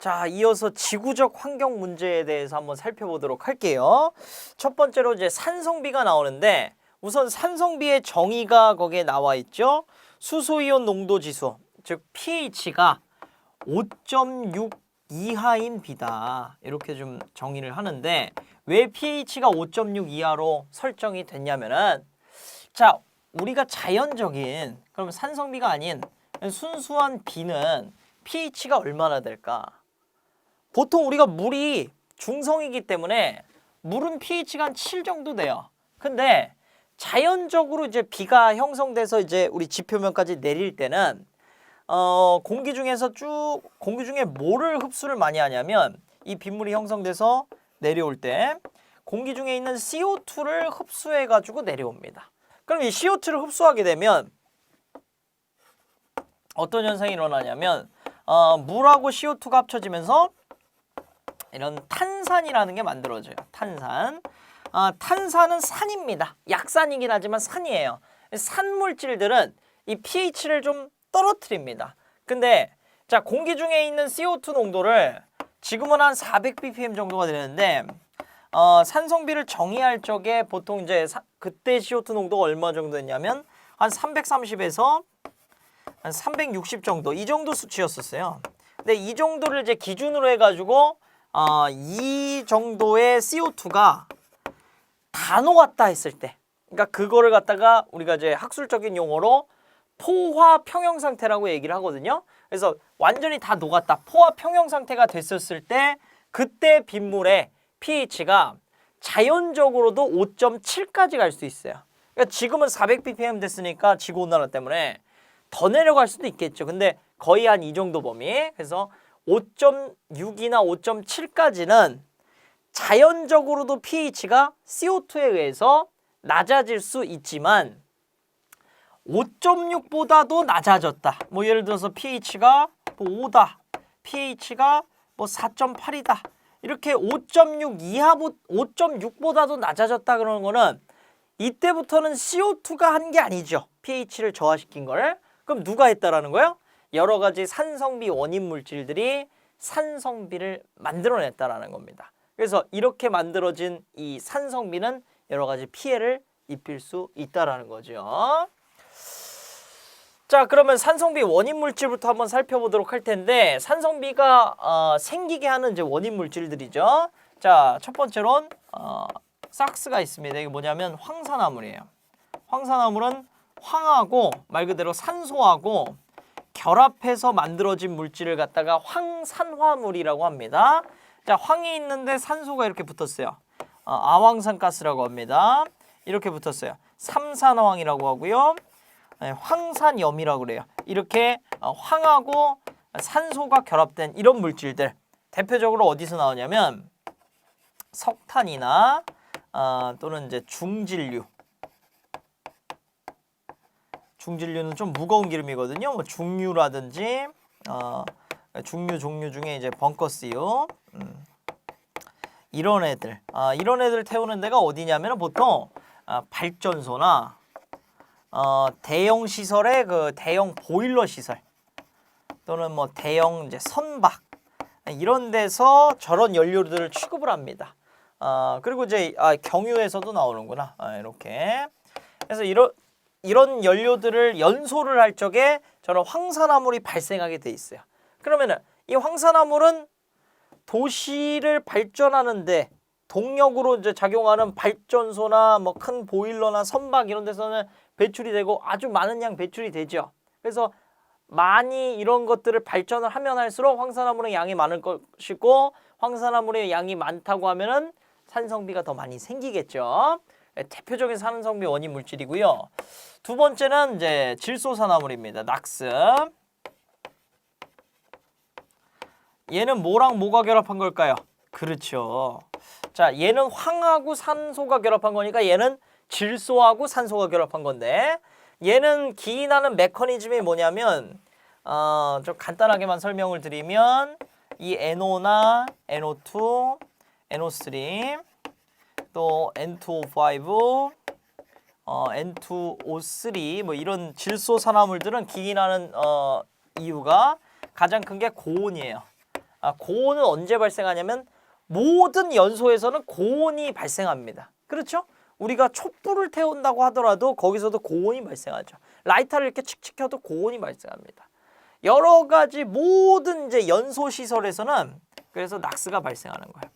자, 이어서 지구적 환경 문제에 대해서 한번 살펴보도록 할게요. 첫 번째로 이제 산성비가 나오는데 우선 산성비의 정의가 거기에 나와 있죠. 수소이온 농도 지수, 즉 pH가 5.6 이하인 비다. 이렇게 좀 정의를 하는데 왜 pH가 5.6 이하로 설정이 됐냐면은 자, 우리가 자연적인 그럼 산성비가 아닌 순수한 비는 pH가 얼마나 될까? 보통 우리가 물이 중성이기 때문에 물은 pH가 한 7 정도 돼요. 근데 자연적으로 이제 비가 형성돼서 이제 우리 지표면까지 내릴 때는 공기 중에서 공기 중에 뭐를 흡수를 많이 하냐면 이 빗물이 형성돼서 내려올 때 공기 중에 있는 CO2를 흡수해 가지고 내려옵니다. 그럼 이 CO2를 흡수하게 되면 어떤 현상이 일어나냐면 물하고 CO2가 합쳐지면서 이런 탄산이라는 게 만들어져요. 탄산. 탄산은 산입니다. 약산이긴 하지만 산이에요. 산물질들은 이 pH를 좀 떨어뜨립니다. 근데 자, 공기 중에 있는 CO2 농도를 지금은 한 400ppm 정도가 되는데 산성비를 정의할 적에 보통 이제 그때 CO2 농도가 얼마 정도 됐냐면 한 330에서 한 360 정도, 이 정도 수치였었어요. 근데 이 정도를 이제 기준으로 해가지고 이 정도의 CO2가 다 녹았다 했을 때, 그러니까 그거를 갖다가 우리가 이제 학술적인 용어로 포화 평형 상태라고 얘기를 하거든요. 그래서 완전히 다 녹았다, 포화 평형 상태가 됐었을 때 그때 빗물의 pH가 자연적으로도 5.7까지 갈 수 있어요. 그러니까 지금은 400ppm 됐으니까 지구온난화 때문에 더 내려갈 수도 있겠죠. 근데 거의 한 이 정도 범위. 그래서 5.6이나 5.7까지는 자연적으로도 pH가 CO2에 의해서 낮아질 수 있지만 5.6보다도 낮아졌다. 뭐 예를 들어서 pH가 뭐 5다. pH가 뭐 4.8이다. 이렇게 5.6 이하 5.6보다도 낮아졌다 그러는 거는 이때부터는 CO2가 한 게 아니죠. pH를 저하시킨 걸. 그럼 누가 했다라는 거예요? 여러 가지 산성비 원인 물질들이 산성비를 만들어냈다라는 겁니다. 그래서 이렇게 만들어진 이 산성비는 여러 가지 피해를 입힐 수 있다라는 거죠. 자, 그러면 산성비 원인 물질부터 한번 살펴보도록 할 텐데 산성비가 생기게 하는 이제 원인 물질들이죠. 자, 첫 번째로는 삭스가 있습니다. 이게 뭐냐면 황산화물이에요. 황산화물은 황하고 말 그대로 산소하고 결합해서 만들어진 물질을 갖다가 황산화물이라고 합니다. 자, 황이 있는데 산소가 이렇게 붙었어요. 아황산가스라고 합니다. 이렇게 붙었어요. 삼산화황이라고 하고요. 황산염이라고 그래요. 이렇게 황하고 산소가 결합된 이런 물질들 대표적으로 어디서 나오냐면 석탄이나 또는 이제 중질류는 좀 무거운 기름이거든요. 뭐 중유라든지 중유 종류 중에 이제 벙커스유 이런 애들 태우는 데가 어디냐면 보통 발전소나 대형 시설의 그 대형 보일러 시설 또는 뭐 대형 이제 선박 이런 데서 저런 연료들을 취급을 합니다. 그리고 이제 경유에서도 나오는구나. 이렇게. 그래서 이런 연료들을 연소를 할 적에 저런 황산화물이 발생하게 돼 있어요. 그러면은 이 황산화물은 도시를 발전하는데 동력으로 이제 작용하는 발전소나 뭐 큰 보일러나 선박 이런 데서는 배출이 되고 아주 많은 양 배출이 되죠. 그래서 많이 이런 것들을 발전을 하면 할수록 황산화물의 양이 많을 것이고 황산화물의 양이 많다고 하면은 산성비가 더 많이 생기겠죠. 대표적인 산성비 원인 물질이고요. 두 번째는 이제 질소산화물입니다. 낙스. 얘는 뭐랑 뭐가 결합한 걸까요? 그렇죠. 자, 얘는 황하고 산소가 결합한 거니까 얘는 질소하고 산소가 결합한 건데 얘는 기인하는 메커니즘이 뭐냐면 좀 간단하게만 설명을 드리면 이 NO나 NO2, NO3 또 N2O5, N2O3 뭐 이런 질소 산화물들은 기인하는 이유가 가장 큰 게 고온이에요. 고온은 언제 발생하냐면 모든 연소에서는 고온이 발생합니다. 그렇죠? 우리가 촛불을 태운다고 하더라도 거기서도 고온이 발생하죠. 라이터를 이렇게 칙칙 켜도 고온이 발생합니다. 여러 가지 모든 이제 연소 시설에서는 그래서 낙스가 발생하는 거예요.